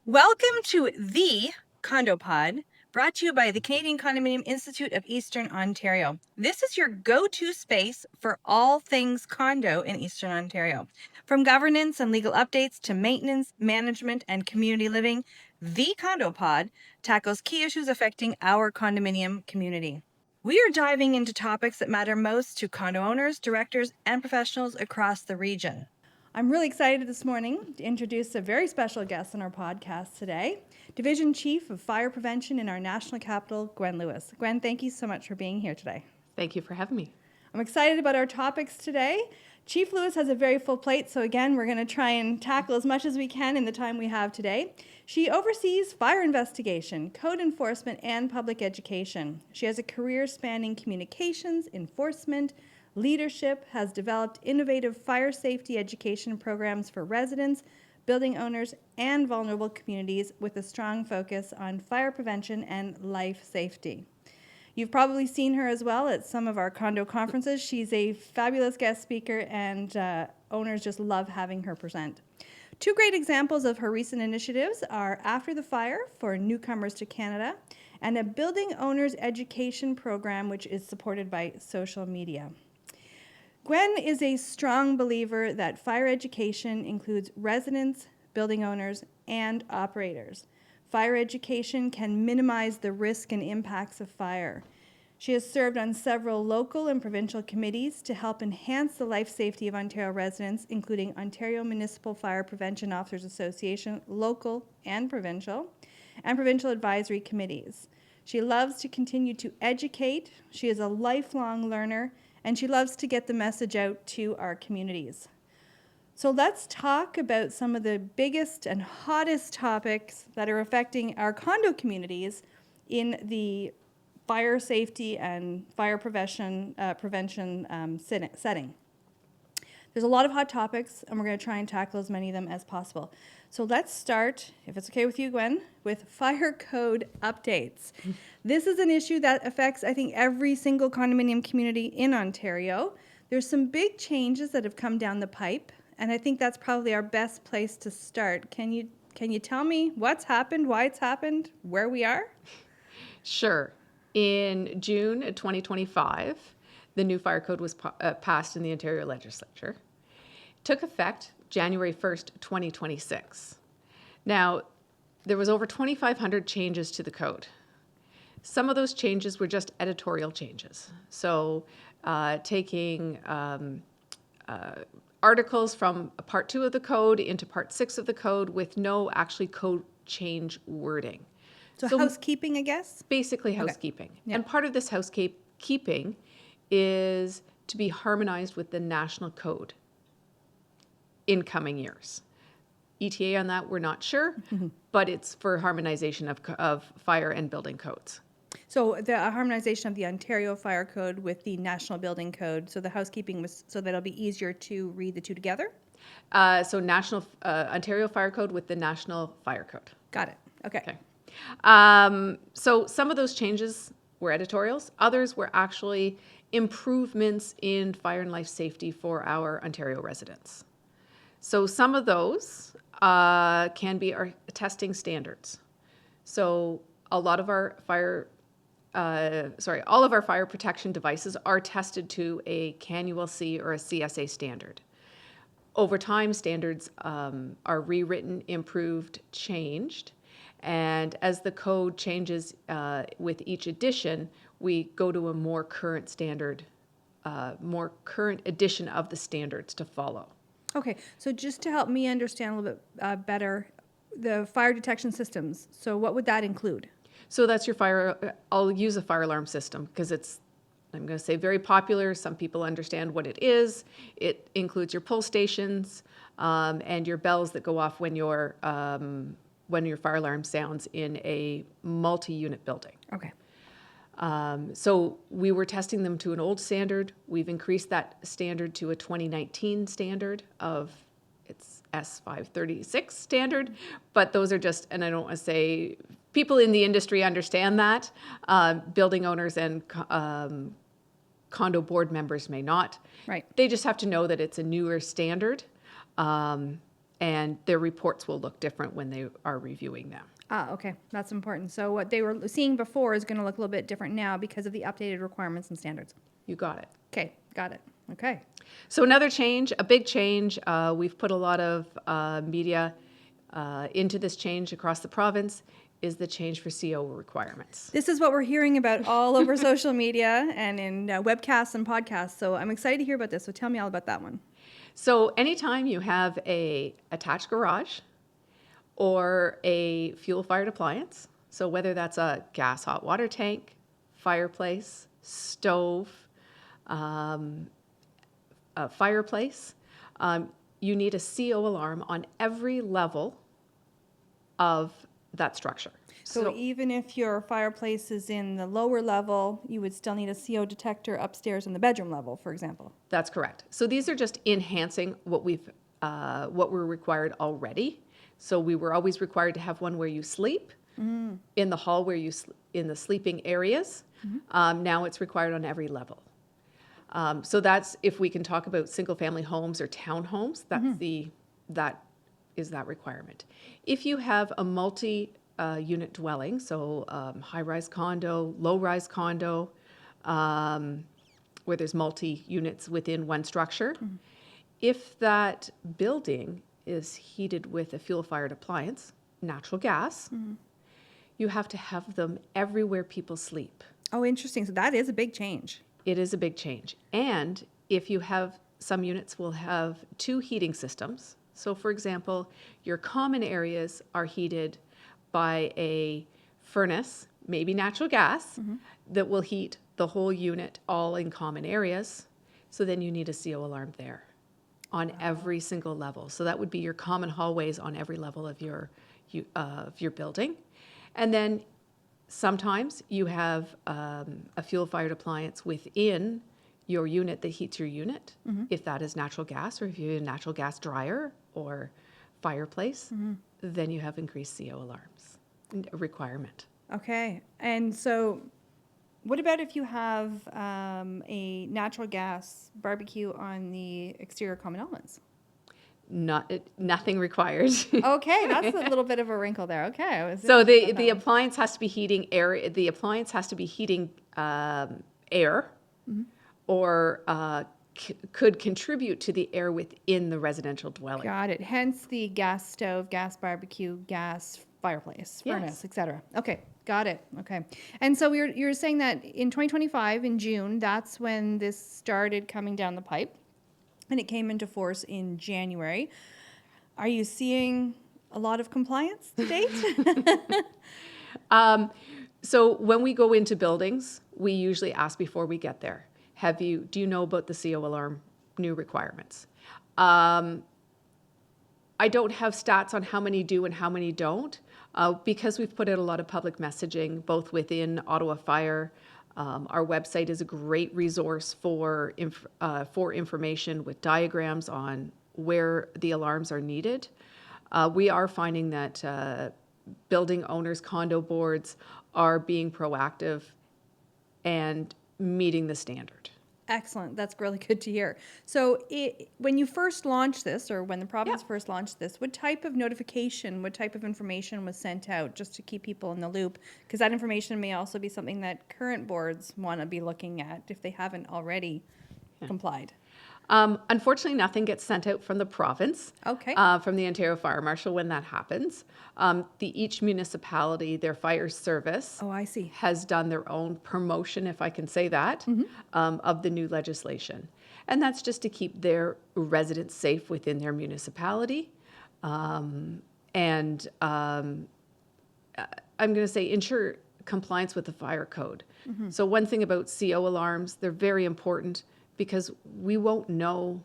Welcome to the Condo Pod, brought to you by the Canadian Condominium Institute of Eastern Ontario. This is your go-to space for all things condo in Eastern Ontario. From governance and legal updates to maintenance, management, and community living, the Condo Pod tackles key issues affecting our condominium community. We are diving into topics that matter most to condo owners, directors, and professionals across the region. I'm really excited this morning to introduce a very special guest on our podcast today, Division Chief of Fire Prevention in our national capital, Gwen Lewis. Gwen, thank you so much for being here today. Thank you for having me. I'm excited about our topics today. Chief Lewis has a very full plate, so again, we're going to try and tackle as much as we can in the time we have today. She oversees fire investigation, code enforcement, and public education. She has a career spanning communications, enforcement, leadership, has developed innovative fire safety education programs for residents, building owners, and vulnerable communities with a strong focus on fire prevention and life safety. You've probably seen her as well at some of our condo conferences. She's a fabulous guest speaker, and owners just love having her present. Two great examples of her recent initiatives are After the Fire for newcomers to Canada and a building owners education program which is supported by social media. Gwen is a strong believer that fire education includes residents, building owners, and operators. Fire education can minimize the risk and impacts of fire. She has served on several local and provincial committees to help enhance the life safety of Ontario residents, including Ontario Municipal Fire Prevention Officers Association, local and provincial advisory committees. She loves to continue to educate. She is a lifelong learner, and she loves to get the message out to our communities. So let's talk about some of the biggest and hottest topics that are affecting our condo communities in the fire safety and fire prevention setting. There's a lot of hot topics, and we're going to try and tackle as many of them as possible. So let's start, if it's okay with you, Gwen, with fire code updates. This is an issue that affects, I think, every single condominium community in Ontario. There's some big changes that have come down the pipe, and I think that's probably our best place to start. Can you tell me what's happened, why it's happened, where we are? Sure. In June 2025, the new fire code was passed in the Ontario Legislature. It took effect January 1st, 2026. Now, there was over 2,500 changes to the code. Some of those changes were just editorial changes. So taking articles from Part 2 of the code into Part 6 of the code with no actually code change wording. So housekeeping, I guess? Basically housekeeping. Okay. Yeah. And part of this housekeeping is to be harmonized with the national code in coming years. ETA on that, we're not sure, but it's for harmonization of fire and building codes. So the harmonization of the Ontario Fire Code with the National Building Code. So the housekeeping was so that it'll be easier to read the two together? So national Ontario Fire Code with the National Fire Code. Got it. Okay. So some of those changes were editorials. Others were actually improvements in fire and life safety for our Ontario residents. So some of those can be our testing standards. So a lot of our all of our fire protection devices are tested to a CANUL C or a CSA standard. Over time, standards are rewritten, improved, changed. And as the code changes with each edition, we go to a more current standard, more current edition of the standards to follow. Okay, so just to help me understand a little bit better, the fire detection systems, so what would that include? So that's your fire, I'll use a fire alarm system because it's, I'm going to say, very popular. Some people understand what it is. It includes your pull stations and your bells that go off when your fire alarm sounds in a multi-unit building. Okay. So we were testing them to an old standard. We've increased that standard to a 2019 standard of, it's S536 standard, but those are just, and I don't want to say, people in the industry understand that. Building owners and condo board members may not. Right. They just have to know that it's a newer standard. and their reports will look different when they are reviewing them. Ah, okay, that's important. So what they were seeing before is going to look a little bit different now because of the updated requirements and standards. You got it. Okay, got it. Okay. So another change, a big change, we've put a lot of media into this change across the province, is the change for CO requirements. This is what we're hearing about all over social media and in webcasts and podcasts. So I'm excited to hear about this. So tell me all about that one. So anytime you have a attached garage or a fuel-fired appliance, so whether that's a gas hot water tank, fireplace, stove, a fireplace, you need a CO alarm on every level of that structure. So even if your fireplace is in the lower level, you would still need a CO detector upstairs in the bedroom level, for example. That's correct. So these are just enhancing what we're required already. So we were always required to have one where you sleep, in the hall where you in the sleeping areas. Now it's required on every level. So that's, if we can talk about single family homes or townhomes, that is that requirement. If you have a multi-unit dwelling, so high-rise condo, low-rise condo, where there's multi-units within one structure, if that building is heated with a fuel-fired appliance, natural gas, you have to have them everywhere people sleep. Oh, interesting. So that is a big change. It is a big change. And if you have, some units will have two heating systems. So for example, your common areas are heated by a furnace, maybe natural gas, that will heat the whole unit all in common areas. So then you need a CO alarm there on every single level. So that would be your common hallways on every level of your building. And then sometimes you have a fuel-fired appliance within your unit that heats your unit, if that is natural gas, or if you have a natural gas dryer or fireplace, then you have increased CO alarms requirement. Okay. And so what about if you have a natural gas barbecue on the exterior common elements? Nothing required. Okay, that's a little bit of a wrinkle there. Okay. So the appliance has to be heating air. The appliance has to be heating air, or could contribute to the air within the residential dwelling. Got it. Hence the gas stove, gas barbecue, gas fireplace, furnace, etc. Okay, got it. Okay. And so you're saying that in 2025, in June, that's when this started coming down the pipe, and it came into force in January. Are you seeing a lot of compliance to date? So when we go into buildings, we usually ask before we get there, do you know about the CO alarm new requirements? I don't have stats on how many do and how many don't, because we've put out a lot of public messaging, both within Ottawa Fire. Our website is a great resource for information with diagrams on where the alarms are needed. We are finding that building owners, condo boards are being proactive and meeting the standard. Excellent. That's really good to hear. So when you first launched this, or when the province first launched this, what type of notification, what type of information was sent out just to keep people in the loop? Because that information may also be something that current boards want to be looking at if they haven't already complied. Unfortunately, nothing gets sent out from the province, Okay. From the Ontario Fire Marshal when that happens. Each municipality, their fire service, Oh, I see. has done their own promotion, if I can say that, of the new legislation. And that's just to keep their residents safe within their municipality. I'm going to say ensure compliance with the fire code. So one thing about CO alarms, they're very important, because we won't know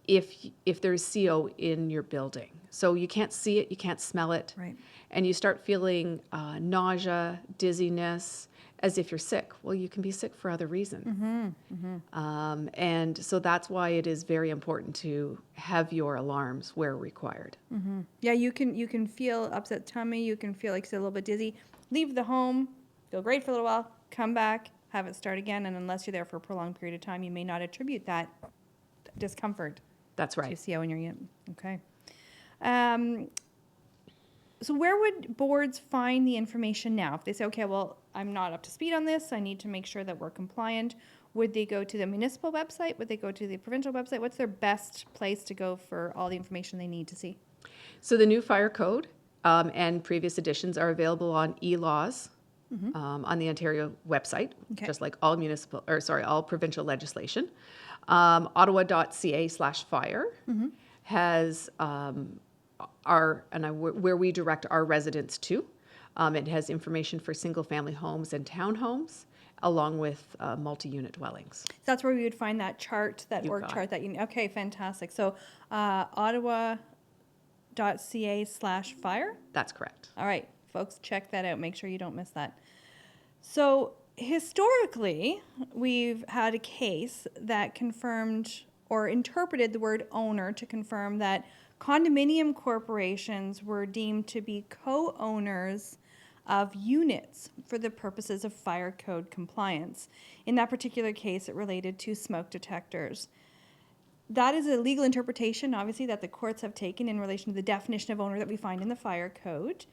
if there's CO in your building. So you can't see it, you can't smell it, Right. and you start feeling nausea, dizziness, as if you're sick. Well, you can be sick for other reasons. And so that's why it is very important to have your alarms where required. Yeah, you can feel upset tummy. You can feel like you're a little bit dizzy. Leave the home, feel great for a little while, come back, have it start again, and unless you're there for a prolonged period of time, you may not attribute that discomfort That's right. To CO in your unit. Okay. So where would boards find the information now? If they say, okay, well, I'm not up to speed on this, I need to make sure that we're compliant, would they go to the municipal website? Would they go to the provincial website? What's their best place to go for all the information they need to see? So the new fire code and previous editions are available on e-laws on the Ontario website, Okay. just like all all provincial legislation. Ottawa.ca/fire has where we direct our residents to. It has information for single-family homes and townhomes, along with multi-unit dwellings. That's where we would find that chart, that You org got chart that you, okay, fantastic. So ottawa.ca/fire. That's correct. All right, folks, check that out. Make sure you don't miss that. So historically, we've had a case that confirmed or interpreted the word owner to confirm that condominium corporations were deemed to be co-owners of units for the purposes of fire code compliance. In that particular case, it related to smoke detectors. That is a legal interpretation, obviously, that the courts have taken in relation to the definition of owner that we find in the fire code.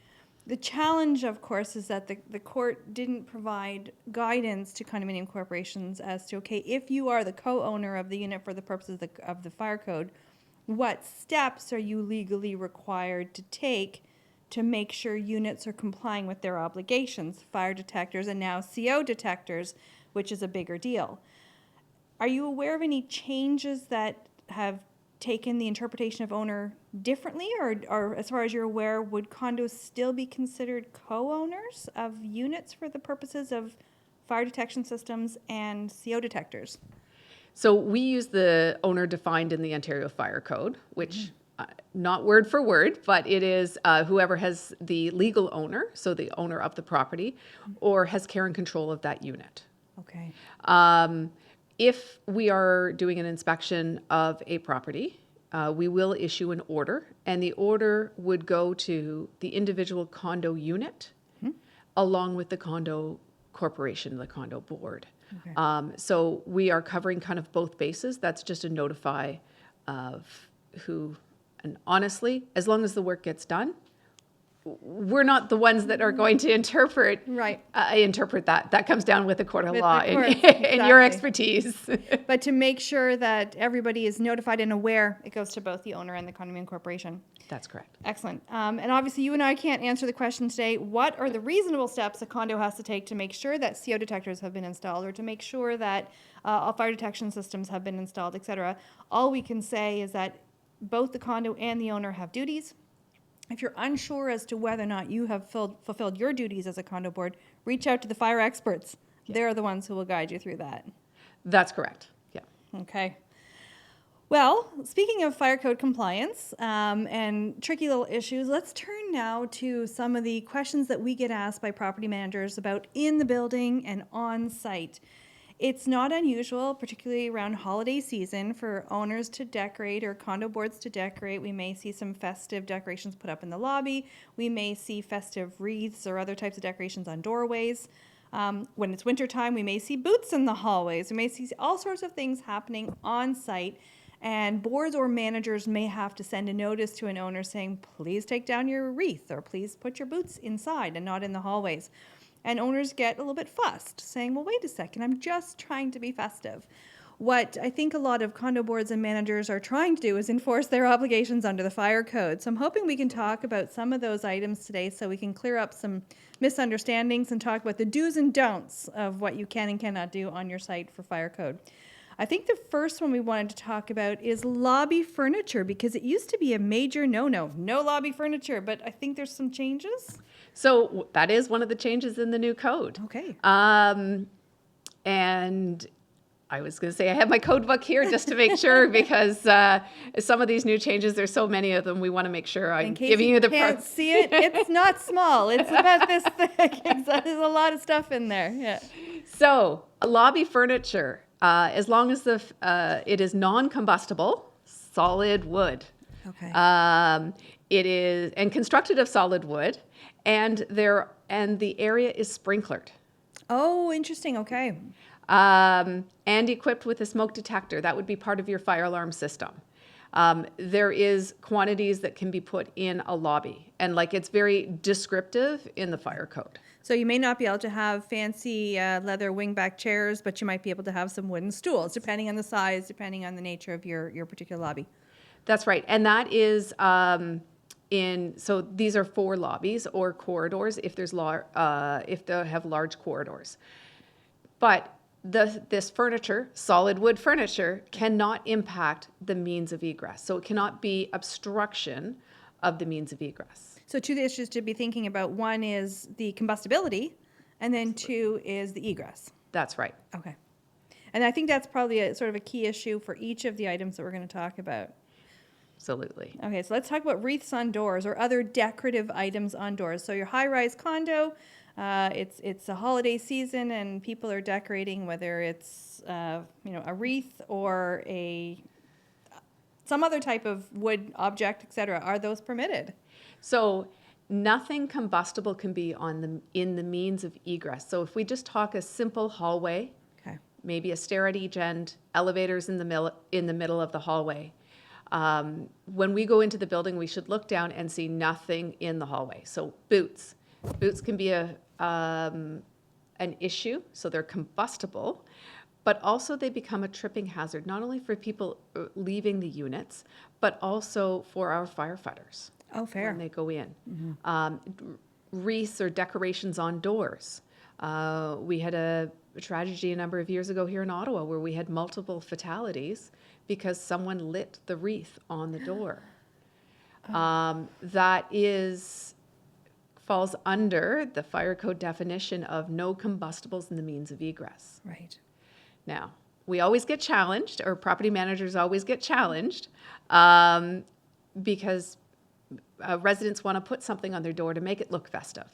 The challenge, of course, is that the court didn't provide guidance to condominium corporations as to, okay, if you are the co-owner of the unit for the purposes of the fire code, what steps are you legally required to take to make sure units are complying with their obligations, fire detectors and now CO detectors, which is a bigger deal. Are you aware of any changes that have taken the interpretation of owner differently, or as far as you're aware, would condos still be considered co-owners of units for the purposes of fire detection systems and CO detectors? So we use the owner defined in the Ontario Fire Code, which not word for word, but it is whoever has the legal owner, so the owner of the property, or has care and control of that unit. Okay. If we are doing an inspection of a property, we will issue an order, and the order would go to the individual condo unit along with the condo corporation, the condo board. Okay. So we are covering kind of both bases. That's just a notify of who, and honestly, as long as the work gets done, we're not the ones that are going to interpret that. That comes down with the court of law and your expertise. But to make sure that everybody is notified and aware, it goes to both the owner and the condominium corporation. That's correct. Excellent. And obviously you and I can't answer the question today, what are the reasonable steps a condo has to take to make sure that CO detectors have been installed, or to make sure that all fire detection systems have been installed, etc. All we can say is that both the condo and the owner have duties. If you're unsure as to whether or not you have fulfilled your duties as a condo board, reach out to the fire experts. Yeah. They're the ones who will guide you through that. That's correct. Yeah. Okay. Well, speaking of fire code compliance and tricky little issues, let's turn now to some of the questions that we get asked by property managers about in the building and on site. It's not unusual, particularly around holiday season, for owners to decorate or condo boards to decorate. We may see some festive decorations put up in the lobby. We may see festive wreaths or other types of decorations on doorways. When it's wintertime, we may see booths in the hallways. We may see all sorts of things happening on site. And boards or managers may have to send a notice to an owner saying, please take down your wreath, or please put your booths inside and not in the hallways. And owners get a little bit fussed, saying, well, wait a second, I'm just trying to be festive. What I think a lot of condo boards and managers are trying to do is enforce their obligations under the fire code. So I'm hoping we can talk about some of those items today so we can clear up some misunderstandings and talk about the do's and don'ts of what you can and cannot do on your site for fire code. I think the first one we wanted to talk about is lobby furniture, because it used to be a major no lobby furniture, but I think there's some changes. So that is one of the changes in the new code. Okay. And I was going to say I have my code book here just to make sure, because some of these new changes, there's so many of them, we want to make sure I'm giving you the... In case you can't see it, it's not small. It's about this thick. There's a lot of stuff in there. Yeah. So lobby furniture, as long as it is non-combustible, solid wood. Okay. It is, and constructed of solid wood, and the area is sprinklered. Oh, interesting. Okay. And equipped with a smoke detector. That would be part of your fire alarm system. There is quantities that can be put in a lobby, and like it's very descriptive in the fire code. So you may not be able to have fancy leather wingback chairs, but you might be able to have some wooden stools, depending on the size, depending on the nature of your particular lobby. That's right, and that is so these are for lobbies or corridors if there's if they have large corridors. But this furniture, solid wood furniture, cannot impact the means of egress. So it cannot be obstruction of the means of egress. So two issues to be thinking about. One is the combustibility, and then two is the egress. That's right. Okay. And I think that's probably a sort of a key issue for each of the items that we're going to talk about. Absolutely. Okay, so let's talk about wreaths on doors or other decorative items on doors. So your high-rise condo, it's a holiday season and people are decorating, whether it's a wreath or some other type of wood object, etc. Are those permitted? So nothing combustible can be in the means of egress. So if we just talk a simple hallway, Okay. maybe a stair at each end, elevators in the middle of the hallway. When we go into the building, we should look down and see nothing in the hallway. So boots can be an issue, so they're combustible, but also they become a tripping hazard, not only for people leaving the units, but also for our firefighters. Oh, fair. When they go in. Wreaths or decorations on doors. We had a tragedy a number of years ago here in Ottawa where we had multiple fatalities because someone lit the wreath on the door. That falls under the fire code definition of no combustibles in the means of egress. Right. Now, we always get challenged, or property managers always get challenged, because residents want to put something on their door to make it look festive.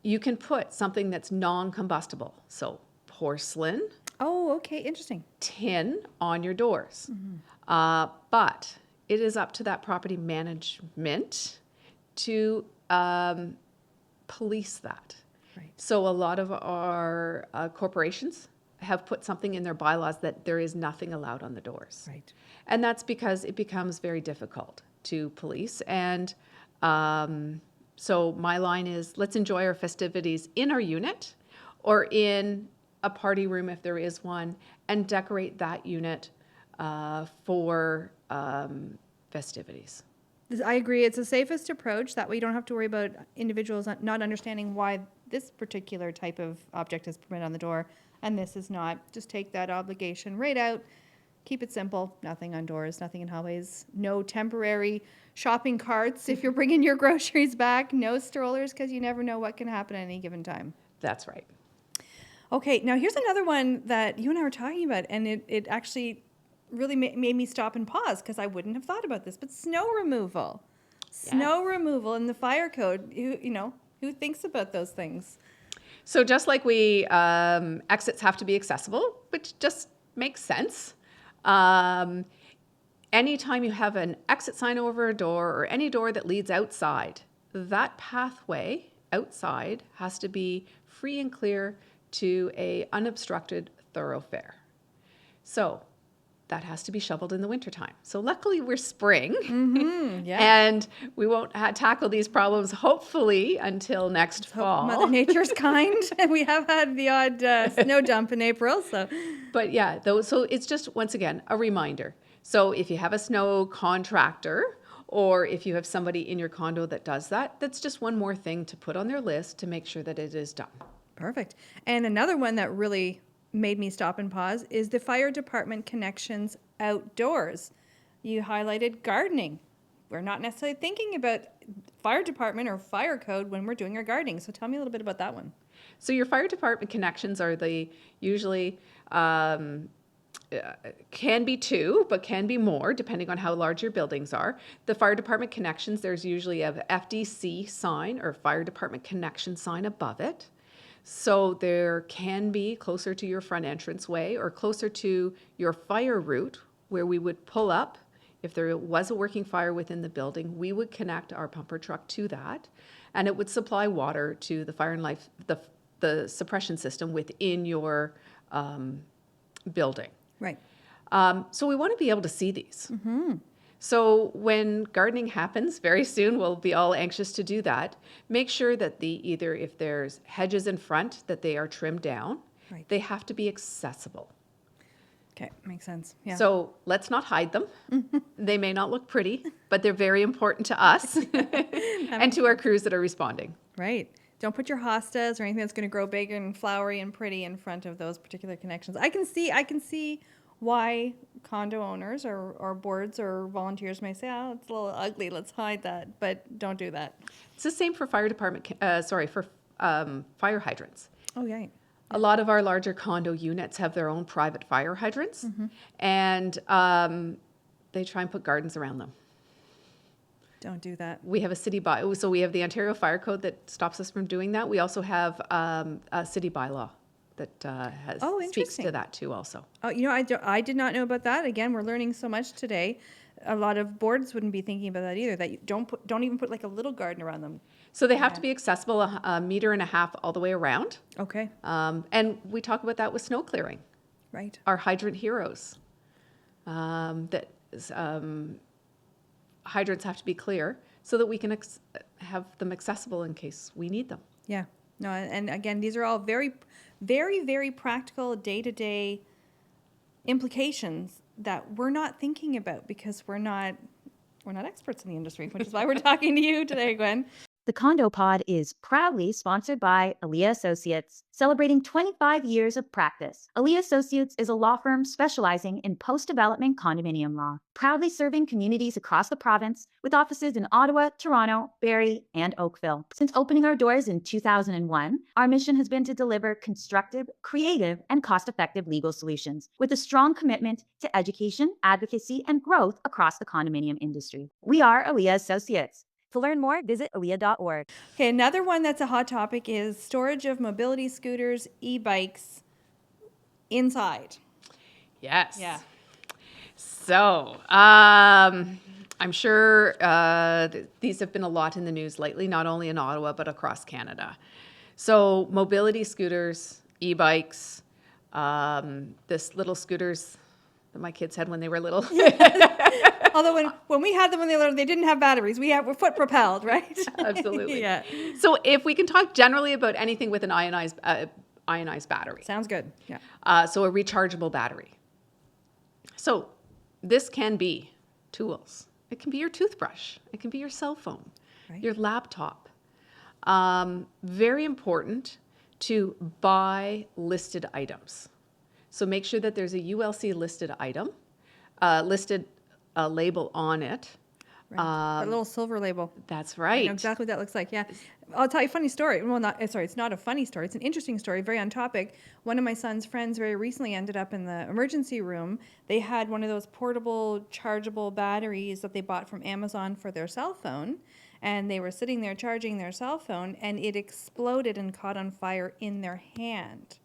You can put something that's non-combustible, so porcelain, Oh, okay, interesting. tin on your doors. But it is up to that property management to police that. Right. So a lot of our corporations have put something in their bylaws that there is nothing allowed on the doors. Right. And that's because it becomes very difficult to police. And so my line is, let's enjoy our festivities in our unit or in a party room if there is one, and decorate that unit for festivities. I agree. It's the safest approach. That way you don't have to worry about individuals not understanding why this particular type of object is permitted on the door and this is not. Just take that obligation right out. Keep it simple. Nothing on doors, nothing in hallways. No temporary shopping carts if you're bringing your groceries back. No strollers because you never know what can happen at any given time. That's right. Okay, now here's another one that you and I were talking about, and it actually really made me stop and pause because I wouldn't have thought about this, but snow removal. Snow removal in the fire code, who thinks about those things? So just like exits have to be accessible, which just makes sense. Anytime you have an exit sign over a door or any door that leads outside, that pathway outside has to be free and clear to a unobstructed thoroughfare. So that has to be shoveled in the wintertime. So luckily we're spring and we won't take these problems hopefully until next fall. Mother Nature's kind. And we have had the odd snow dump in April. But yeah, so it's just, once again, a reminder. So if you have a snow contractor or if you have somebody in your condo that does that, that's just one more thing to put on their list to make sure that it is done. Perfect. And another one that really made me stop and pause is the fire department connections outdoors. You highlighted gardening. We're not necessarily thinking about fire department or fire code when we're doing our gardening. So tell me a little bit about that one. So your fire department connections are usually can be two, but can be more depending on how large your buildings are. The fire department connections, there's usually a FDC sign or fire department connection sign above it. So there can be closer to your front entranceway or closer to your fire route where we would pull up. If there was a working fire within the building, we would connect our pumper truck to that, and it would supply water to the fire and life, the suppression system within your building. Right. So we want to be able to see these. So when gardening happens very soon, we'll be all anxious to do that. Make sure that either if there's hedges in front, that they are trimmed down. Right. They have to be accessible. Okay, makes sense. Yeah. So let's not hide them. They may not look pretty, but they're very important to us and to our crews that are responding. Right. Don't put your hostas or anything that's going to grow big and flowery and pretty in front of those particular connections. I can see why condo owners or boards or volunteers may say, "Oh, it's a little ugly. Let's hide that." But don't do that. It's the same for fire hydrants. Oh, yeah. A lot of our larger condo units have their own private fire hydrants, and they try and put gardens around them. Don't do that. We have a city so we have the Ontario Fire Code that stops us from doing that. We also have a city bylaw that speaks to that too also. Oh, I did not know about that. Again, we're learning so much today. A lot of boards wouldn't be thinking about that either. That you don't even put like a little garden around them. So they have to be accessible a meter and a half all the way around. Okay. And we talk about that with snow clearing. Right. Our hydrant heroes. Hydrants have to be clear so that we can have them accessible in case we need them. Yeah. No, and again, these are all very, very, very practical day-to-day implications that we're not thinking about because we're not experts in the industry, which is why we're talking to you today, Gwen. The Condo Pod is proudly sponsored by Elia Associates, celebrating 25 years of practice. Elia Associates is a law firm specializing in post-development condominium law, proudly serving communities across the province with offices in Ottawa, Toronto, Barrie, and Oakville. Since opening our doors in 2001, our mission has been to deliver constructive, creative, and cost-effective legal solutions with a strong commitment to education, advocacy, and growth across the condominium industry. We are Elia Associates. To learn more, visit elia.org. Okay, another one that's a hot topic is storage of mobility scooters, e-bikes inside. Yes. Yeah. So, I'm sure these have been a lot in the news lately, not only in Ottawa, but across Canada. So, mobility scooters, e-bikes, this little scooters that my kids had when they were little. Although when we had them when they were little, they didn't have batteries. We're foot propelled, right? Absolutely. Yeah. So if we can talk generally about anything with an ionized battery. Sounds good. Yeah. So a rechargeable battery. So this can be tools. It can be your toothbrush. It can be your cell phone, Right. your laptop. Very important to buy listed items. So make sure that there's a ULC listed item, listed label on it. Right. A little silver label. That's I right. know exactly what that looks like. Yeah. I'll tell you a funny story. Well, it's not a funny story. It's an interesting story, very on topic. One of my son's friends very recently ended up in the emergency room. They had one of those portable chargeable batteries that they bought from Amazon for their cell phone. And they were sitting there charging their cell phone, and it exploded and caught on fire in their hand.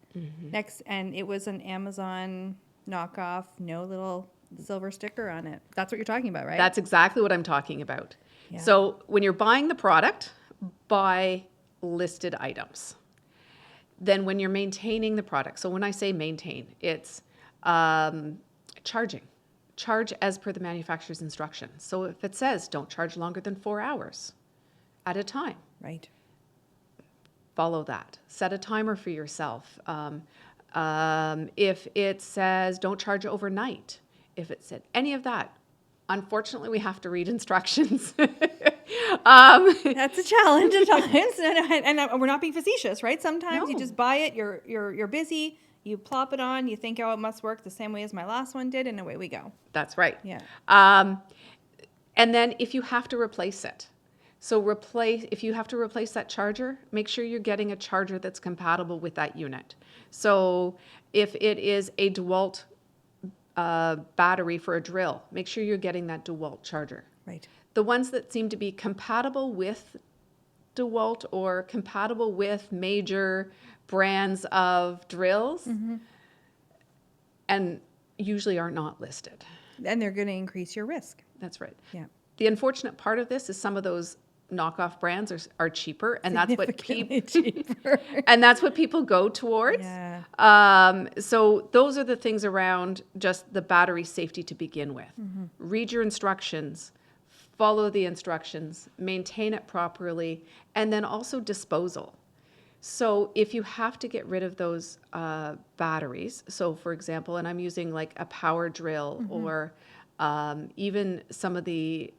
And it was an Amazon knockoff, no little silver sticker on it. That's what you're talking about, right? That's exactly what I'm talking about. Yeah. So when you're buying the product, buy listed items. Then when you're maintaining the product, so when I say maintain, it's charging. Charge as per the manufacturer's instructions. So if it says don't charge longer than 4 hours at a time, Right. follow that. Set a timer for yourself. If it says don't charge overnight, if it said any of that, unfortunately we have to read instructions. That's a challenge at times, and we're not being facetious, right? Sometimes you No. just buy it, you're busy, you plop it on, you think, oh, it must work the same way as my last one did, and away we go. That's right. Yeah. And then if you have to replace it, if you have to replace that charger, make sure you're getting a charger that's compatible with that unit. So if it is a DeWalt battery for a drill, make sure you're getting that DeWalt charger. Right. The ones that seem to be compatible with DeWalt or compatible with major brands of drills and usually are not listed. And they're going to increase your risk. That's right. Yeah. The unfortunate part of this is some of those knockoff brands are cheaper, and that's what Significantly cheaper. and that's what people go towards. Yeah. So those are the things around just the battery safety to begin with. Read your instructions, follow the instructions, maintain it properly, and then also disposal. So if you have to get rid of those batteries, so for example, and I'm using like a power drill or even some of the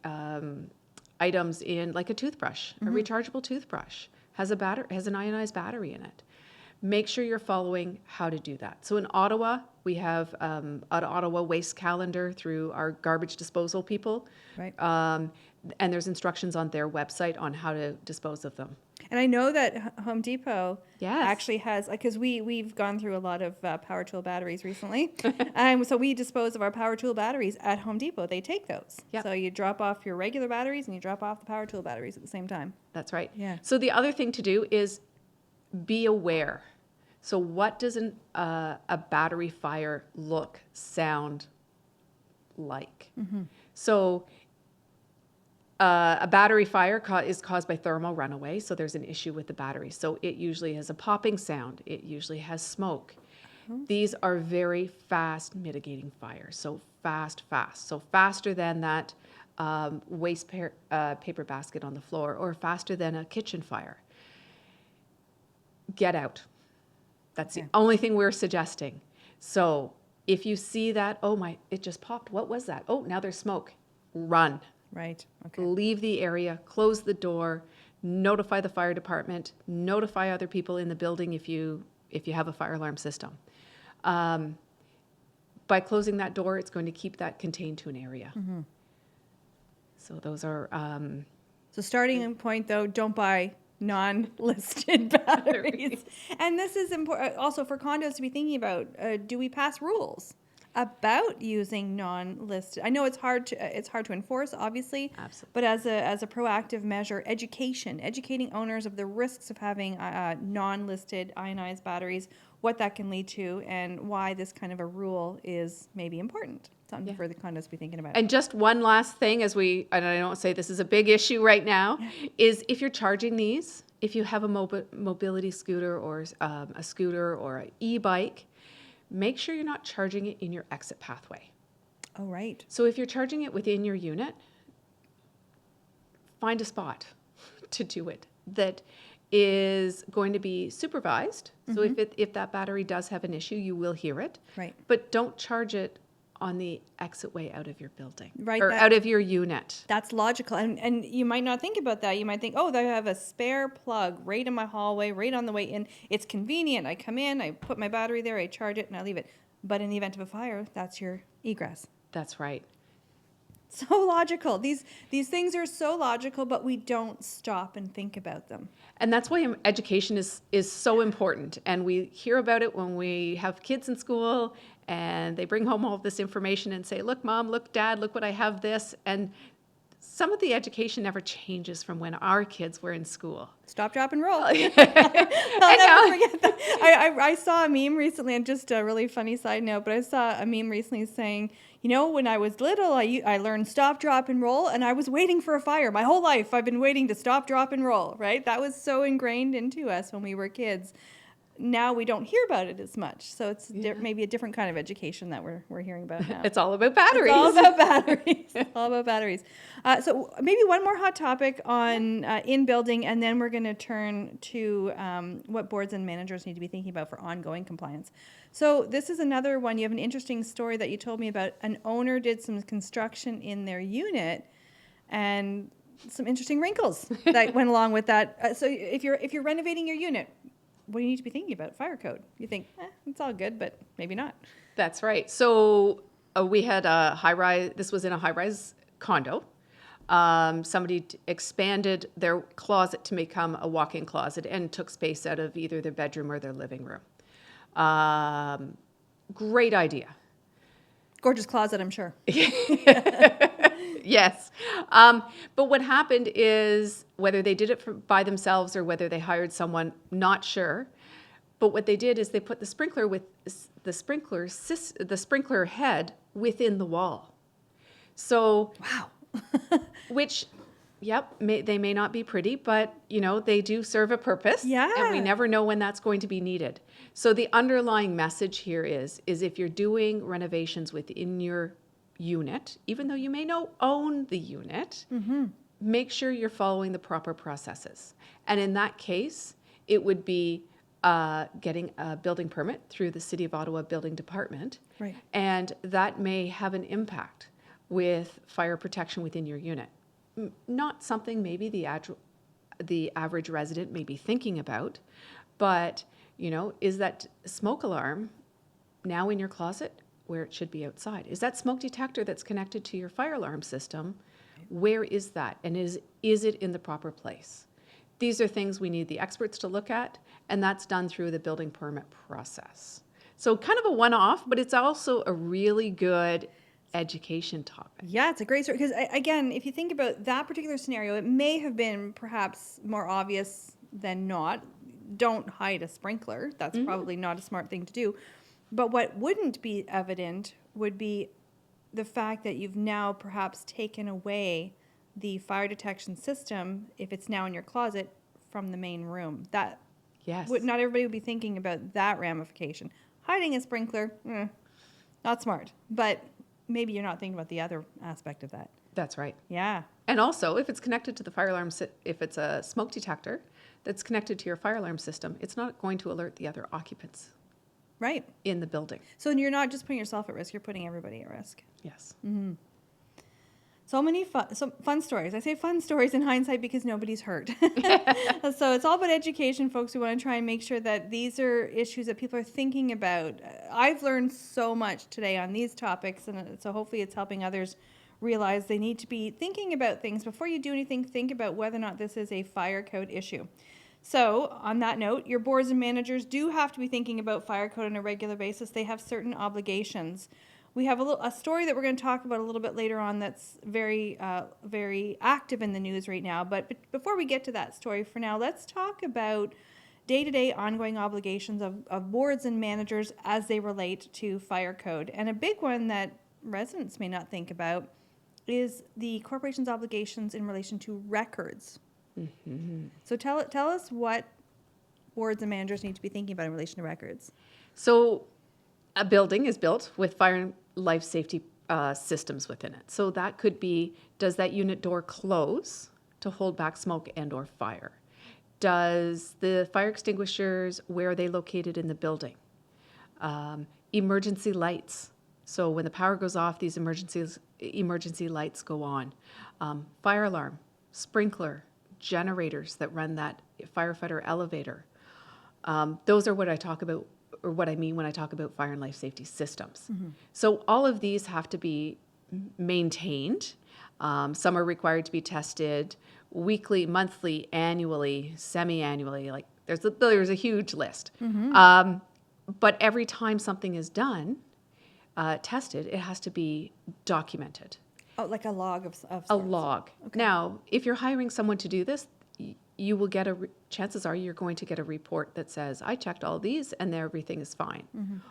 items in like a toothbrush, a rechargeable toothbrush has an ionized battery in it. Make sure you're following how to do that. So in Ottawa, we have an Ottawa waste calendar through our garbage disposal people. Right. And there's instructions on their website on how to dispose of them. And I know that Home Depot Yes. actually has, because we've gone through a lot of power tool batteries recently. So we dispose of our power tool batteries at Home Depot. They take those. Yep. So you drop off your regular batteries and you drop off the power tool batteries at the same time. That's right. Yeah. So the other thing to do is be aware. So what does a battery fire look, sound like? So a battery fire is caused by thermal runaway, so there's an issue with the battery. So it usually has a popping sound. It usually has smoke. These are very fast mitigating fires, so fast. So faster than that waste paper basket on the floor, or faster than a kitchen fire. Get out. That's the only thing we're suggesting. So if you see that, oh my, it just popped. What was that? Oh, now there's smoke. Run. Right. Okay. Leave the area, close the door, notify the fire department, notify other people in the building if you have a fire alarm system. By closing that door, it's going to keep that contained to an area. So those are... So starting point though, don't buy non-listed batteries. And this is important also for condos to be thinking about. Do we pass rules about using non-listed? I know it's hard to enforce, obviously. Absolutely. But as a proactive measure, educating owners of the risks of having non-listed ionized batteries, what that can lead to, and why this kind of a rule is maybe important. Something for the condos to be thinking about. And just one last thing, and I don't say this is a big issue right now, is if you're charging these, if you have a mobility scooter or a scooter or an e-bike, make sure you're not charging it in your exit pathway. Oh, right. So if you're charging it within your unit, find a spot to do it that is going to be supervised. So if that battery does have an issue, you will hear it. Right. But don't charge it on the exit way out of your building, Right, or out of your unit. That's logical. And you might not think about that. You might think, oh, they have a spare plug right in my hallway, right on the way in. It's convenient. I come in, I put my battery there, I charge it, and I leave it. But in the event of a fire, that's your egress. That's right. So logical. These things are so logical, but we don't stop and think about them. And that's why education is so important. And we hear about it when we have kids in school and they bring home all of this information and say, look, Mom, look, Dad, look what I have this. And some of the education never changes from when our kids were in school. Stop, drop, and roll. I'll never forget that. I saw a meme recently, and just a really funny side note, but I saw a meme recently saying, you know, when I was little, I learned stop, drop, and roll, and I was waiting for a fire. My whole life, I've been waiting to stop, drop, and roll, right? That was so ingrained into us when we were kids. Now we don't hear about it as much. So it's maybe a different kind of education that we're hearing about now. It's all about batteries. It's all about batteries. It's all about batteries. So maybe one more hot topic on in building, and then we're going to turn to what boards and managers need to be thinking about for ongoing compliance. So this is another one. You have an interesting story that you told me about. An owner did some construction in their unit, and some interesting wrinkles that went along with that. So if you're renovating your unit, what do you need to be thinking about? Fire code. You think, it's all good, but maybe not. That's right. So we had a high-rise, this was in a high-rise condo. Somebody expanded their closet to become a walk-in closet and took space out of either their bedroom or their living room. Great idea. Gorgeous closet, I'm sure. Yes. But what happened is, whether they did it by themselves or whether they hired someone, not sure. But what they did is they put the sprinkler head within the wall. So, Wow. which Yep, they may not be pretty, but they do serve a purpose. And we Yeah. never know when that's going to be needed. So the underlying message here is if you're doing renovations within your unit, even though you may not own the unit, make sure you're following the proper processes. And in that case, it would be getting a building permit through the City of Ottawa Building Department. Right. And that may have an impact with fire protection within your unit. Not something maybe the average resident may be thinking about, but is that smoke alarm now in your closet where it should be outside? Is that smoke detector that's connected to your fire alarm system, where is that? And is it in the proper place? These are things we need the experts to look at, and that's done through the building permit process. So kind of a one-off, but it's also a really good education topic. Yeah, it's a great story because, again, if you think about that particular scenario, it may have been perhaps more obvious than not. Don't hide a sprinkler. That's probably not a smart thing to do. But what wouldn't be evident would be the fact that you've now perhaps taken away the fire detection system, if it's now in your closet, from the main room. That Yes. not everybody would be thinking about that ramification. Hiding a sprinkler, not smart. But maybe you're not thinking about the other aspect of that. That's right. Yeah. And also, if it's connected to the fire alarm, if it's a smoke detector that's connected to your fire alarm system, it's not going to alert the other occupants Right. in the building. So you're not just putting yourself at risk, you're putting everybody at risk. Yes. So many fun stories. I say fun stories in hindsight because nobody's hurt. So it's all about education, folks. We want to try and make sure that these are issues that people are thinking about. I've learned so much today on these topics, and so hopefully it's helping others realize they need to be thinking about things. Before you do anything, think about whether or not this is a fire code issue. So on that note, your boards and managers do have to be thinking about fire code on a regular basis. They have certain obligations. We have a story that we're going to talk about a little bit later on that's very active in the news right now. But before we get to that story, for now, let's talk about day-to-day ongoing obligations of boards and managers as they relate to fire code. And a big one that residents may not think about is the corporation's obligations in relation to records. So tell us what boards and managers need to be thinking about in relation to records. So a building is built with fire and life safety systems within it. So that could be, does that unit door close to hold back smoke and or fire? Does the fire extinguishers, where are they located in the building? Emergency lights. So when the power goes off, these emergency lights go on. Fire alarm, sprinkler, generators that run that firefighter elevator. Those are what I talk about, or what I mean when I talk about fire and life safety systems. So all of these have to be maintained. Some are required to be tested weekly, monthly, annually, semi-annually. Like there's a huge list. But every time something is done, tested, it has to be documented. Oh, like a log of A sorts. log. Now, if you're hiring someone to do this, you will get chances are you're going to get a report that says, I checked all these and everything is fine.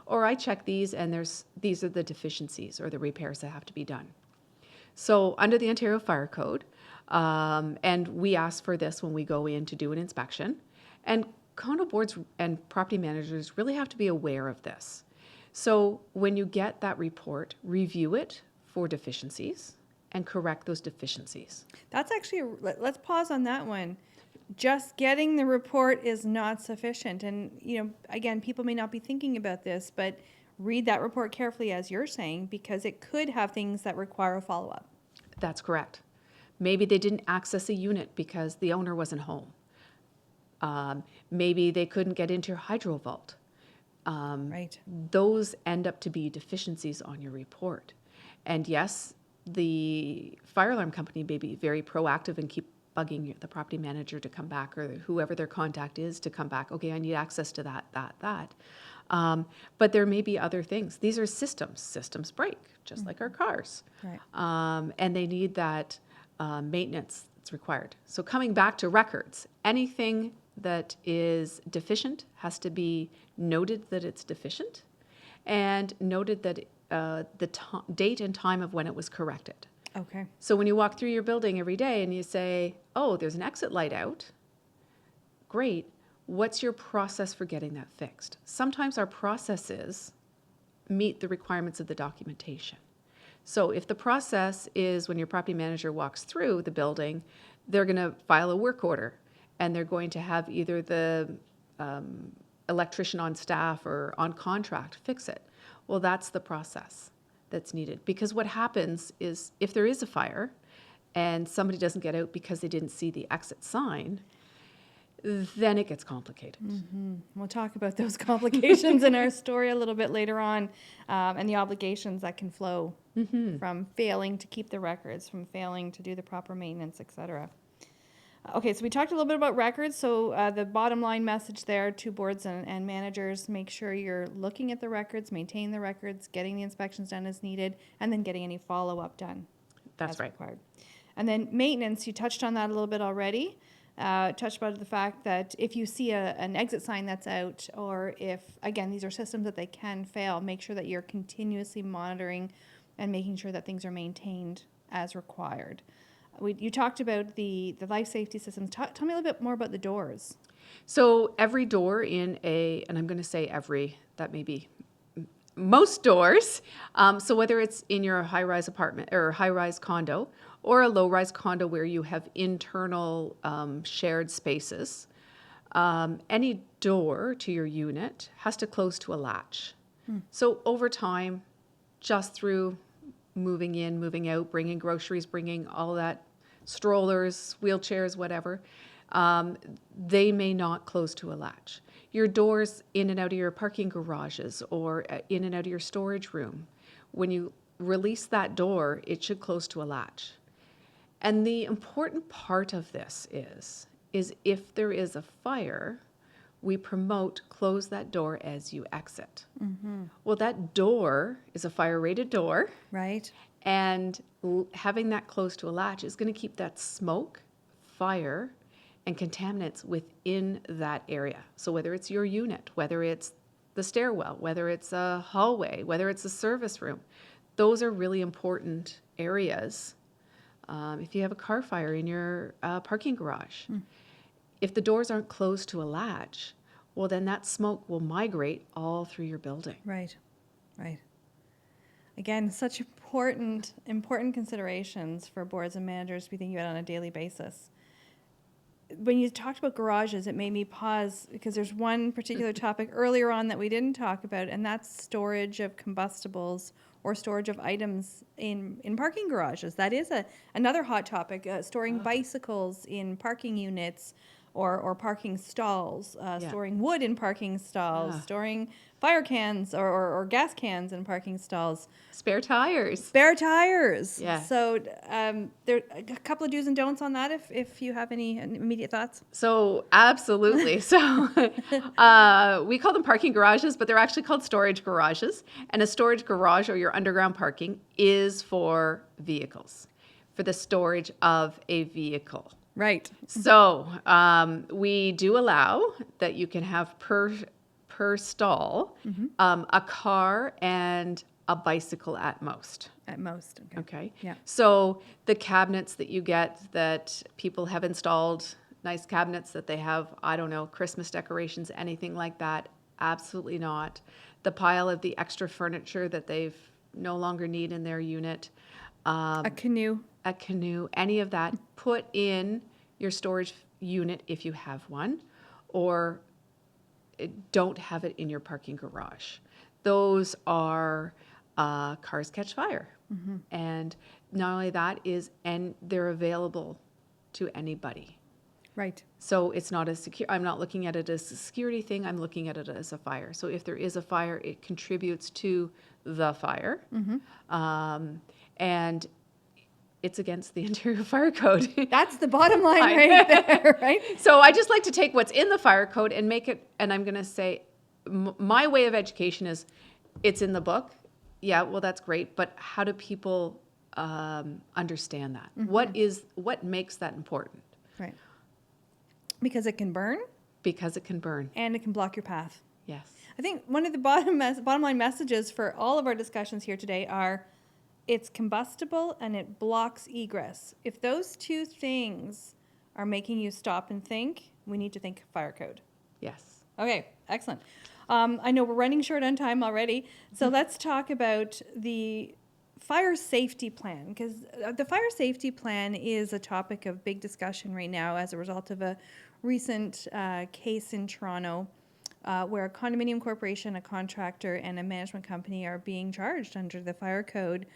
Or I checked these and these are the deficiencies or the repairs that have to be done. So under the Ontario Fire Code, and we ask for this when we go in to do an inspection, and condo boards and property managers really have to be aware of this. So when you get that report, review it for deficiencies and correct those deficiencies. That's actually, let's pause on that one. Just getting the report is not sufficient. And, again, people may not be thinking about this, but read that report carefully, as you're saying, because it could have things that require a follow-up. That's correct. Maybe they didn't access a unit because the owner wasn't home. Maybe they couldn't get into your hydro vault. Right. Those end up to be deficiencies on your report. And yes, the fire alarm company may be very proactive and keep bugging the property manager to come back, or whoever their contact is to come back. Okay, I need access to that. But there may be other things. These are systems. Systems break, just like our cars. Right. And they need that maintenance that's required. So coming back to records, anything that is deficient has to be noted that it's deficient and noted that the date and time of when it was corrected. Okay. So when you walk through your building every day and you say, oh, there's an exit light out, great. What's your process for getting that fixed? Sometimes our processes meet the requirements of the documentation. So if the process is when your property manager walks through the building, they're going to file a work order, and they're going to have either the electrician on staff or on contract fix it. Well, that's the process that's needed. Because what happens is if there is a fire and somebody doesn't get out because they didn't see the exit sign, then it gets complicated. We'll talk about those complications in our story a little bit later on, and the obligations that can flow from failing to keep the records, from failing to do the proper maintenance, etc. Okay, so we talked a little bit about records. So the bottom line message there to boards and managers: make sure you're looking at the records, maintaining the records, getting the inspections done as needed, and then getting any follow-up done. That's as right. required. And then maintenance, you touched on that a little bit already. Touched about the fact that if you see an exit sign that's out, or if, again, these are systems that they can fail, make sure that you're continuously monitoring and making sure that things are maintained as required. You talked about the life safety systems. Tell me a little bit more about the doors. So every door in and I'm going to say every, that may be most doors. So whether it's in your high-rise apartment or high-rise condo or a low-rise condo where you have internal shared spaces, any door to your unit has to close to a latch. So over time, just through moving in, moving out, bringing groceries, bringing all that, strollers, wheelchairs, whatever, they may not close to a latch. Your doors in and out of your parking garages or in and out of your storage room, when you release that door, it should close to a latch. And the important part of this is if there is a fire, we promote close that door as you exit. Well, that door is a fire-rated door. Right. And having that close to a latch is going to keep that smoke, fire, and contaminants within that area. So whether it's your unit, whether it's the stairwell, whether it's a hallway, whether it's a service room, those are really important areas. If you have a car fire in your parking garage, if the doors aren't closed to a latch, well, then that smoke will migrate all through your building. Right. Right. Again, such important considerations for boards and managers to be thinking about on a daily basis. When you talked about garages, it made me pause because there's one particular topic earlier on that we didn't talk about, and that's storage of combustibles or storage of items in parking garages. That is another hot topic, storing bicycles in parking units or parking stalls, storing wood in parking stalls, storing fire cans or gas cans in parking stalls. Spare tires. Spare tires. Yeah. So there are a couple of do's and don'ts on that if you have any immediate thoughts. So absolutely. So we call them parking garages, but they're actually called storage garages. And a storage garage or your underground parking is for vehicles, for the storage of a vehicle. Right. So we do allow that you can have per stall a car and a bicycle at most. At most. Okay. Yeah. So the cabinets that you get that people have installed, nice cabinets that they have, I don't know, Christmas decorations, anything like that, absolutely not. The pile of the extra furniture that they've no longer need in their unit. A canoe. Any of that, put in your storage unit if you have one, or don't have it in your parking garage. Those are cars catch fire. And not only that and they're available to anybody. Right. So it's not I'm not looking at it as a security thing, I'm looking at it as a fire. So if there is a fire, it contributes to the fire. And it's against the interior fire code. That's the bottom line right there, right? So I just like to take what's in the fire code and make it, and I'm going to say, my way of education is, it's in the book. Yeah, well, that's great, but how do people understand that? What makes that important? Right. Because it can burn. Because it can burn. And it can block your path. Yes. I think one of the bottom line messages for all of our discussions here today are it's combustible, and it blocks egress. If those two things are making you stop and think, we need to think fire code. Yes. Okay, excellent. I know we're running short on time already, so let's talk about the fire safety plan, because the fire safety plan is a topic of big discussion right now as a result of a recent case in Toronto where a condominium corporation, a contractor, and a management company are being charged under the fire code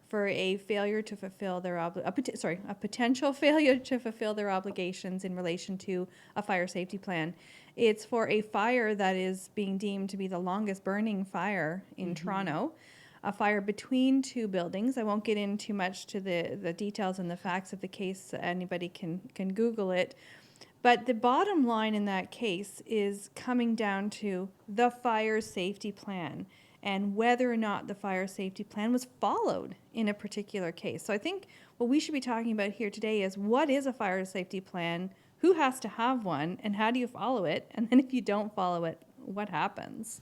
for a failure to fulfill their a potential failure to fulfill their obligations in relation to a fire safety plan. It's for a fire that is being deemed to be the longest burning fire in Toronto, a fire between two buildings. I won't get in too much to the details and the facts of the case. Anybody can Google it. But the bottom line in that case is coming down to the fire safety plan and whether or not the fire safety plan was followed in a particular case. So I think what we should be talking about here today is what is a fire safety plan, who has to have one, and how do you follow it? And then if you don't follow it, what happens?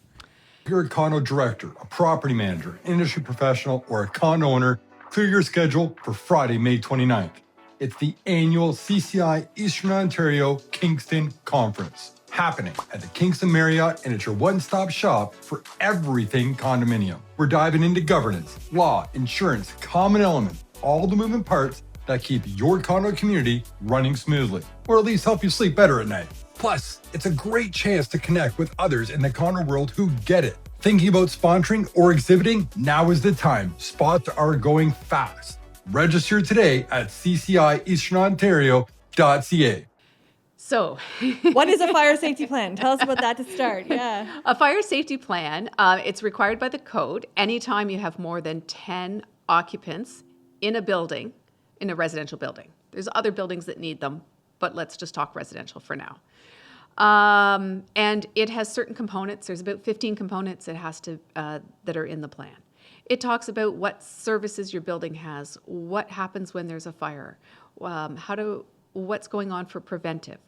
If you're a condo director, a property manager, industry professional, or a condo owner, clear your schedule for Friday, May 29th. It's the annual CCI Eastern Ontario Kingston Conference, happening at the Kingston Marriott, and it's your one-stop shop for everything condominium. We're diving into governance, law, insurance, common elements, all the moving parts that keep your condo community running smoothly, or at least help you sleep better at night. Plus, it's a great chance to connect with others in the condo world who get it. Thinking about sponsoring or exhibiting? Now is the time. Spots are going fast. Register today at ccieasternontario.ca. So, What is a fire safety plan? Tell us about that to start. Yeah. a fire safety plan, it's required by the code anytime you have more than 10 occupants in a building, in a residential building. There's other buildings that need them, but let's just talk residential for now. And it has certain components. There's about 15 components it has to that are in the plan. It talks about what services your building has, what happens when there's a fire, what's going on for preventive,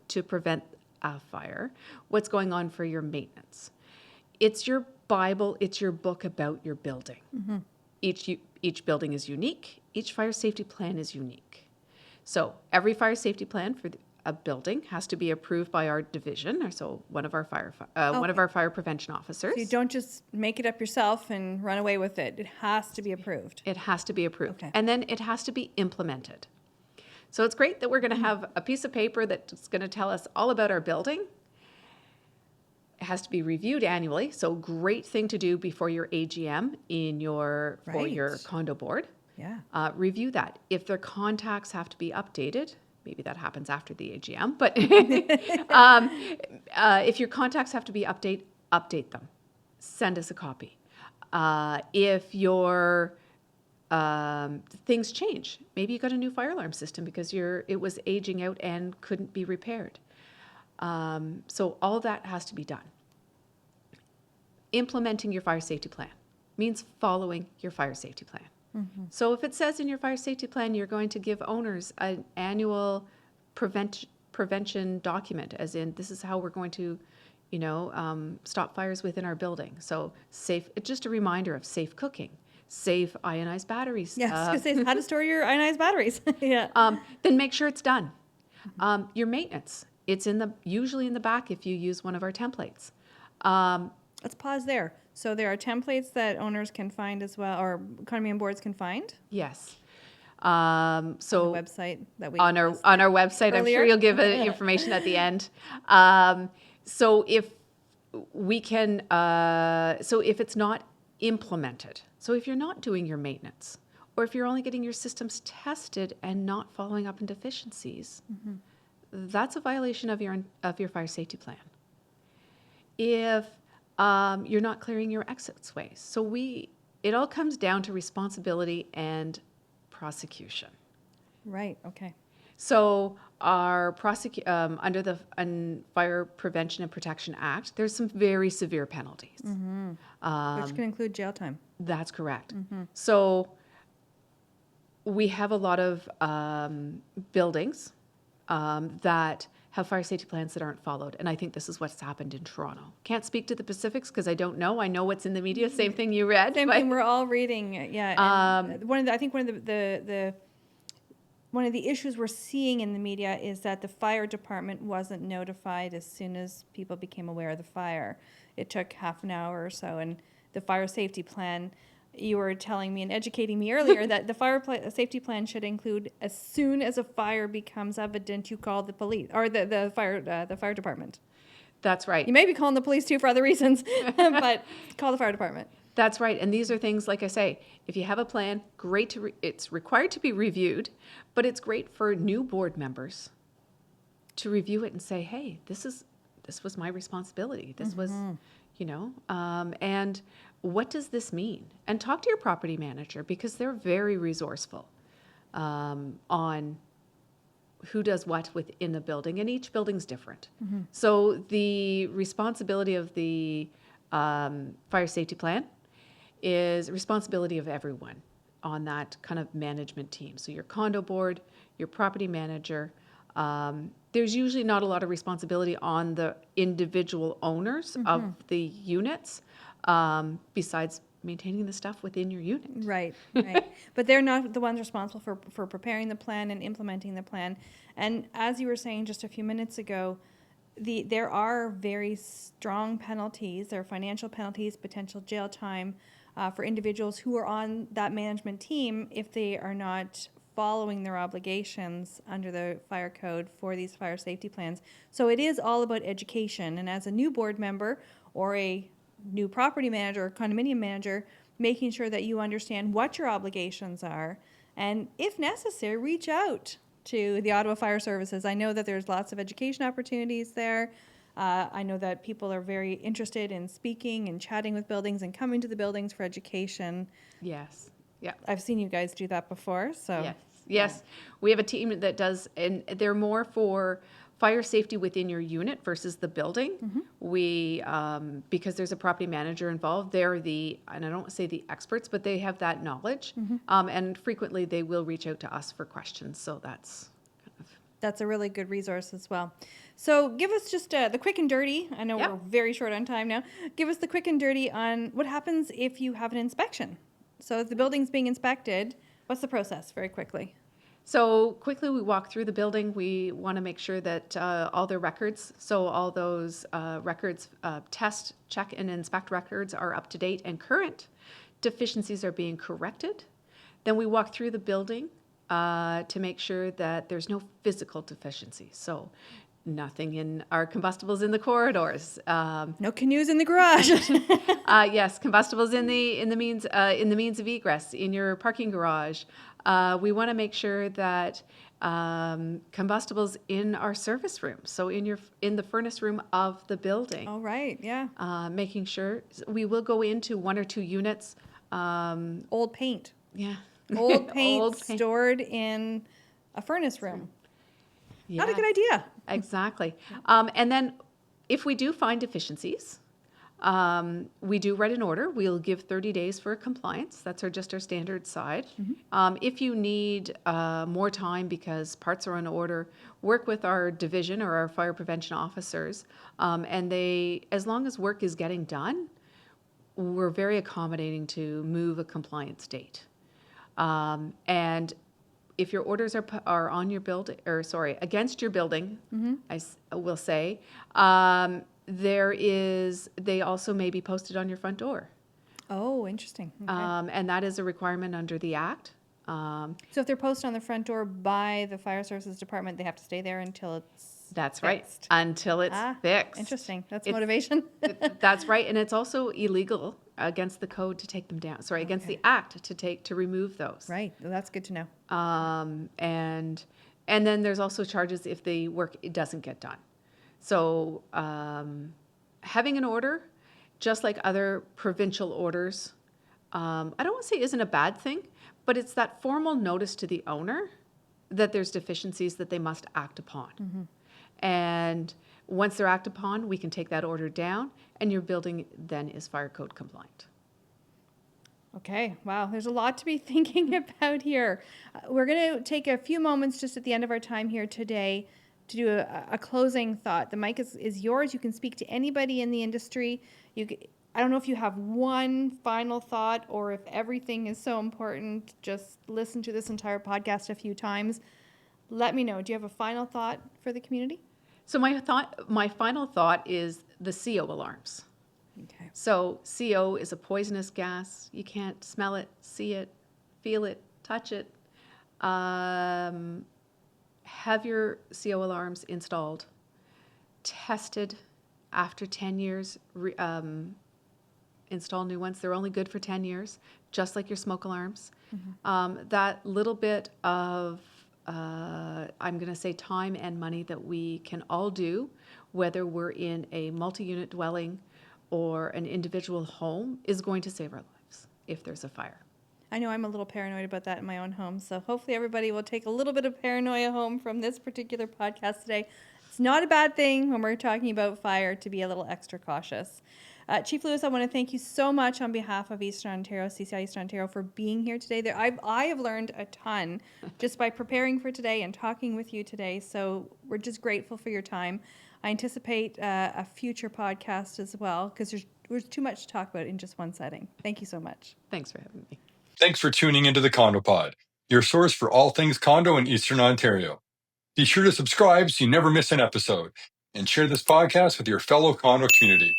to prevent a fire, what's going on for your maintenance. It's your Bible, it's your book about your building. Mm-hmm. Each building is unique. Each fire safety plan is unique. So every fire safety plan for a building has to be approved by our division, or so one of our fire prevention officers. So you don't just make it up yourself and run away with it. It has to be approved. It has to be approved. Okay. And then it has to be implemented. So it's great that we're going to have a piece of paper that's going to tell us all about our building. It has to be reviewed annually. So great thing to do before your AGM for your condo board. Yeah. Review that. If their contacts have to be updated, maybe that happens after the AGM, but if your contacts have to be update them. Send us a copy. If your things change, maybe you got a new fire alarm system because it was aging out and couldn't be repaired. So all of that has to be done. Implementing your fire safety plan means following your fire safety plan. Mm-hmm. So if it says in your fire safety plan you're going to give owners an annual prevention document, as in this is how we're going to, stop fires within our building. So safe, just a reminder of safe cooking, safe ionized batteries. Yes, I was going to say how to store your ionized batteries. Yeah. Then make sure it's done. Your maintenance, it's usually in the back if you use one of our templates. Let's pause there. So there are templates that owners can find as well, or condominium boards can find. Yes. So on the website that we on our website, earlier. I'm sure you'll give information at the end. So if we can, so if it's not implemented, so if you're not doing your maintenance, or if you're only getting your systems tested and not following up on deficiencies, mm-hmm. that's a violation of your fire safety plan. If you're not clearing your exit ways. So it all comes down to responsibility and prosecution. Right, okay. So our under the Fire Prevention and Protection Act, there's some very severe penalties. Mm-hmm. Which can include jail time. That's correct. Mm-hmm. So we have a lot of buildings that have fire safety plans that aren't followed. And I think this is what's happened in Toronto. Can't speak to the Pacifics because I don't know. I know what's in the media. Same thing you read. Same but, thing we're all reading. Yeah. And I think one of the issues we're seeing in the media is that the fire department wasn't notified as soon as people became aware of the fire. It took half an hour or so, and the fire safety plan, you were telling me and educating me earlier that the safety plan should include as soon as a fire becomes evident, you call the police or the fire department. That's right. You may be calling the police too for other reasons, but call the fire department. That's right. And these are things, like I say, if you have a plan, great it's required to be reviewed, but it's great for new board members to review it and say, hey, this was my responsibility. This was, and what does this mean? And talk to your property manager because they're very resourceful on who does what within the building, and each building's different. So the responsibility of the fire safety plan is responsibility of everyone on that kind of management team. So your condo board, your property manager. There's usually not a lot of responsibility on the individual owners of the units, besides maintaining the stuff within your unit. Right, right. But they're not the ones responsible for preparing the plan and implementing the plan. And as you were saying just a few minutes ago, there are very strong penalties. There are financial penalties, potential jail time for individuals who are on that management team if they are not following their obligations under the fire code for these fire safety plans. So it is all about education. And as a new board member or a new property manager or condominium manager, making sure that you understand what your obligations are, and if necessary, reach out to the Ottawa Fire Services. I know that there's lots of education opportunities there. I know that people are very interested in speaking and chatting with buildings and coming to the buildings for education. Yes. Yeah. I've seen you guys do that before, so. Yes. We have a team that does, and they're more for fire safety within your unit versus the building. We, because there's a property manager involved, they're and I don't want to say the experts, but they have that knowledge. And frequently they will reach out to us for questions. So that's a really good resource as well. So give us just the quick and dirty. I know we're very short on time now. Give us the quick and dirty on what happens if you have an inspection. So if the building's being inspected, what's the process very quickly? So quickly we walk through the building. We want to make sure that all their records, so all those records, test, check, and inspect records are up to date and current. Deficiencies are being corrected. Then we walk through the building to make sure that there's no physical deficiencies. So nothing in our combustibles in the corridors. No canoes in the garage. Yes, combustibles in the means of egress in your parking garage. We want to make sure that combustibles in our service room, so in the furnace room of the building. Oh, right, yeah. Making sure we will go into one or two units. Old paint. Yeah. Old paint stored in a furnace room. Yeah. Not a good idea. Exactly. And then if we do find deficiencies, we do write an order. We'll give 30 days for compliance. That's just our standard side. If you need more time because parts are on order, work with our division or our fire prevention officers. And as long as work is getting done, we're very accommodating to move a compliance date. And if your orders are on your building, against your building, I will say, they also may be posted on your front door. Oh, interesting. Okay. And that is a requirement under the Act. So if they're posted on the front door by the Fire Services Department, they have to stay there until it's That's fixed. right. Until it's fixed. Interesting. That's motivation. That's right. And it's also illegal against the code to take them down. Against the Act to remove those. Right. Well, that's good to know. And then there's also charges if the work doesn't get done. So having an order, just like other provincial orders, I don't want to say isn't a bad thing, but it's that formal notice to the owner that there's deficiencies that they must act upon. And once they're acted upon, we can take that order down, and your building then is fire code compliant. Okay, wow, there's a lot to be thinking about here. We're going to take a few moments just at the end of our time here today do a closing thought. The mic is yours. You can speak to anybody in the industry. I don't know if you have one final thought or if everything is so important, just listen to this entire podcast a few times. Let me know. Do you have a final thought for the community? So my final thought is the CO alarms. Okay. So CO is a poisonous gas. You can't smell it, see it, feel it, touch it. Have your CO alarms installed, tested after 10 years, install new ones. They're only good for 10 years, just like your smoke alarms. That little bit of, I'm going to say time and money that we can all do, whether we're in a multi-unit dwelling or an individual home, is going to save our lives if there's a fire. I know I'm a little paranoid about that in my own home, so hopefully everybody will take a little bit of paranoia home from this particular podcast today. It's not a bad thing when we're talking about fire to be a little extra cautious. Chief Lewis, I want to thank you so much on behalf of Eastern Ontario, CCI Eastern Ontario, for being here today. I have learned a ton just by preparing for today and talking with you today, so we're just grateful for your time. I anticipate a future podcast as well, because there's too much to talk about in just one setting. Thank you so much. Thanks for having me. Thanks for tuning into the Condo Pod, your source for all things condo in Eastern Ontario. Be sure to subscribe so you never miss an episode, and share this podcast with your fellow condo community.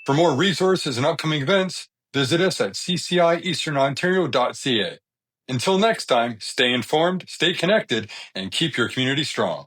For more resources and upcoming events, visit us at ccieasternontario.ca. Until next time, stay informed, stay connected, and keep your community strong.